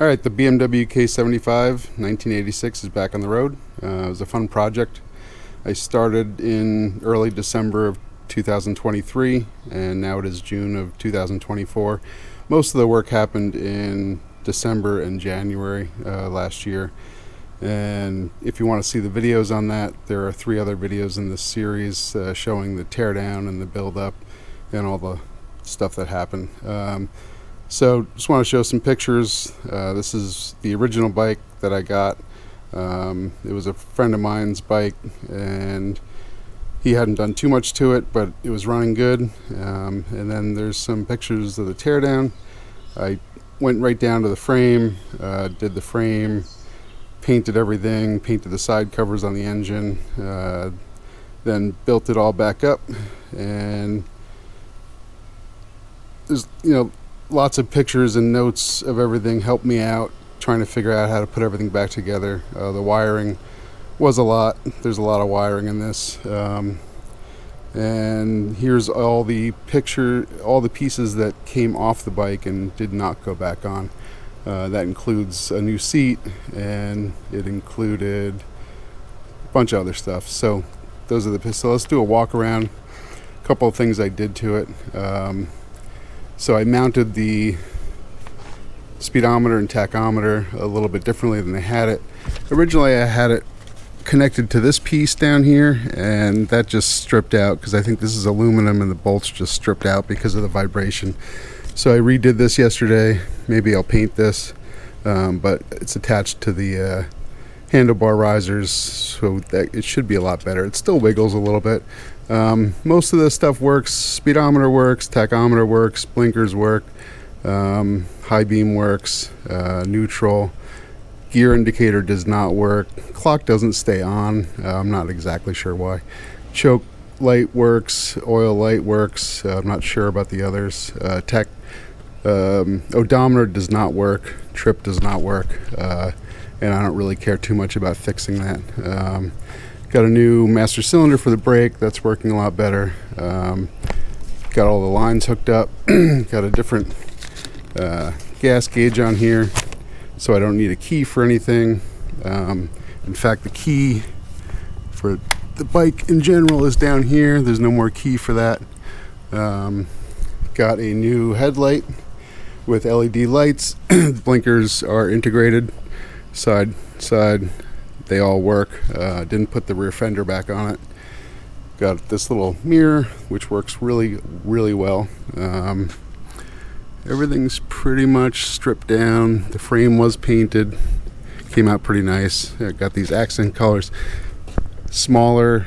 Alright, the BMW K75 1986 is back on the road. It was a fun project. I started in early December of 2023 and now it is June of 2024. Most of the work happened in December and January last year. And if you want to see the videos on that, there are 3 other videos in this series showing the teardown and the build up and all the stuff that happened. So just want to show some pictures. This is the original bike that I got. It was a friend of mine's bike and he hadn't done too much to it, but it was running good. And then there's some pictures of the teardown. I went right down to the frame, did the frame, painted everything, painted the side covers on the engine, then built it all back up. And there's, lots of pictures and notes of everything helped me out trying to figure out how to put everything back together. The wiring was a lot. There's a lot of wiring in this. And here's all the pieces that came off the bike and did not go back on. That includes a new seat and it included a bunch of other stuff. So those are the pieces. So let's do a walk around. A couple of things I did to it. So I mounted the speedometer and tachometer a little bit differently than I had it. Originally I had it connected to this piece down here and that just stripped out because I think this is aluminum and the bolts just stripped out because of the vibration. So I redid this yesterday. Maybe I'll paint this, but it's attached to the handlebar risers, so that it should be a lot better. It still wiggles a little bit. Most of this stuff works. Speedometer works, tachometer works, blinkers work, high beam works, neutral. Gear indicator does not work. Clock doesn't stay on. I'm not exactly sure why. Choke light works, oil light works. I'm not sure about the others. Odometer does not work. Trip does not work. And I don't really care too much about fixing that. Got a new master cylinder for the brake. That's working a lot better. Got all the lines hooked up. Got a different gas gauge on here, so I don't need a key for anything. In fact, the key for the bike in general is down here. There's no more key for that. Got a new headlight with LED lights. The blinkers are integrated side. They all work. Didn't put the rear fender back on it. Got this little mirror which works really well. Everything's pretty much stripped down. The frame was painted, came out pretty nice. I got these accent colors. Smaller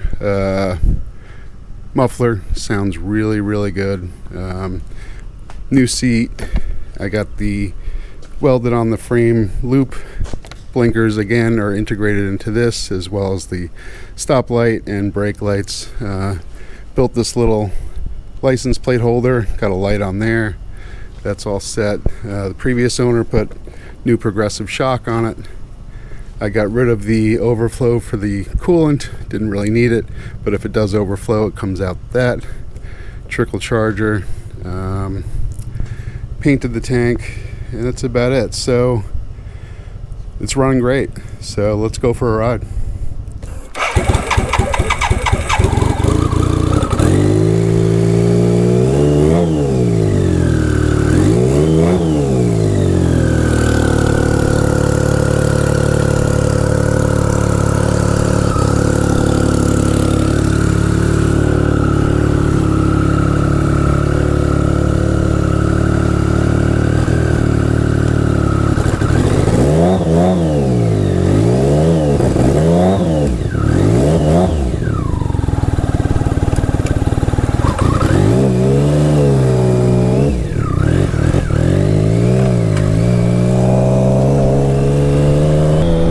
muffler, sounds really good. New seat. I got the welded on the frame loop. Blinkers again are integrated into this, as well as the stoplight and brake lights. Built this little license plate holder, got a light on there. That's all set. The previous owner put new progressive shock on it. I got rid of the overflow for the coolant, didn't really need it, but if it does overflow it comes out that. Trickle charger. Painted the tank, and that's about it. So it's running great, so let's go for a ride.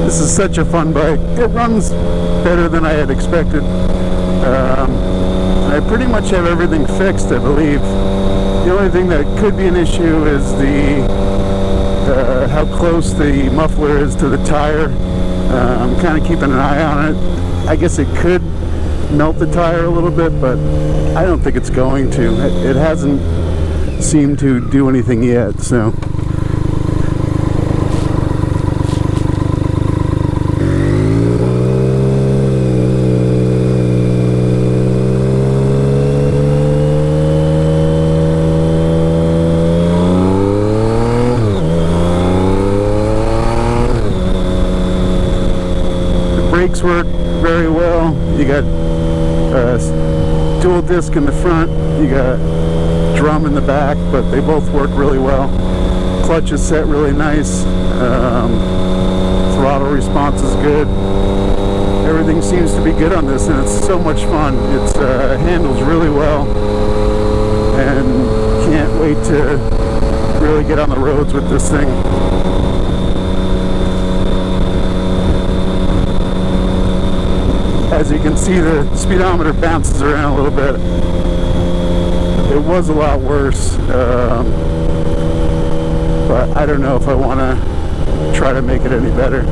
This is such a fun bike. It runs better than I had expected. I pretty much have everything fixed, I believe. The only thing that could be an issue is how close the muffler is to the tire. I'm kind of keeping an eye on it. I guess it could melt the tire a little bit, but I don't think it's going to. It hasn't seemed to do anything yet, so Dual disc in the front, you got drum in the back, but they both work really well. Clutch is set really nice. Throttle response is good. Everything seems to be good on this, and it's so much fun. It handles really well, and can't wait to really get on the roads with this thing. As you can see, the speedometer bounces around a little bit. It was a lot worse, but I don't know if I want to try to make it any better.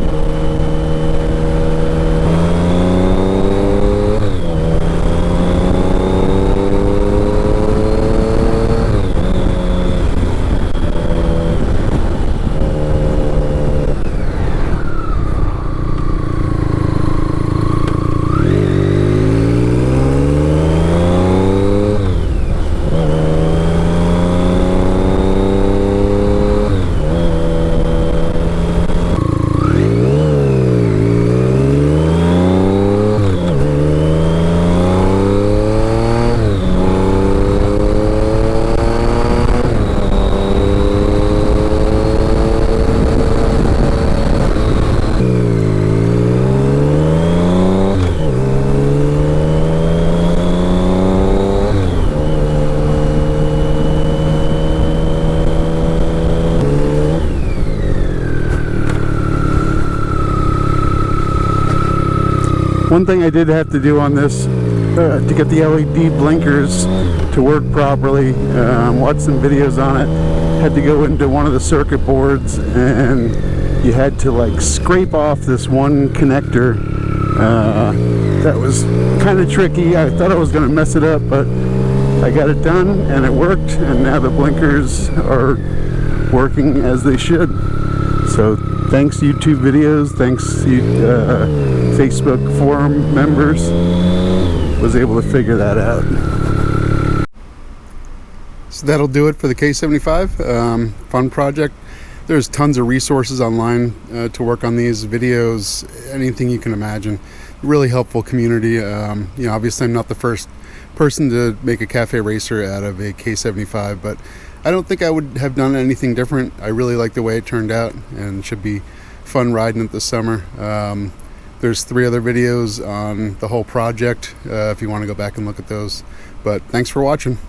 One thing I did have to do on this to get the LED blinkers to work properly, watched some videos on it, had to go into one of the circuit boards and you had to like scrape off this one connector. That was kind of tricky. I thought I was going to mess it up, but I got it done and it worked, and now the blinkers are working as they should. So thanks YouTube videos, thanks you Facebook forum members, was able to figure that out. So that'll do it for the K75. Fun project. There's tons of resources online to work on these videos, anything you can imagine. Really helpful community. You know, obviously I'm not the first person to make a cafe racer out of a K75, but I don't think I would have done anything different. I really like the way it turned out, and should be fun riding it this summer. There's 3 other videos on the whole project if you want to go back and look at those. But thanks for watching.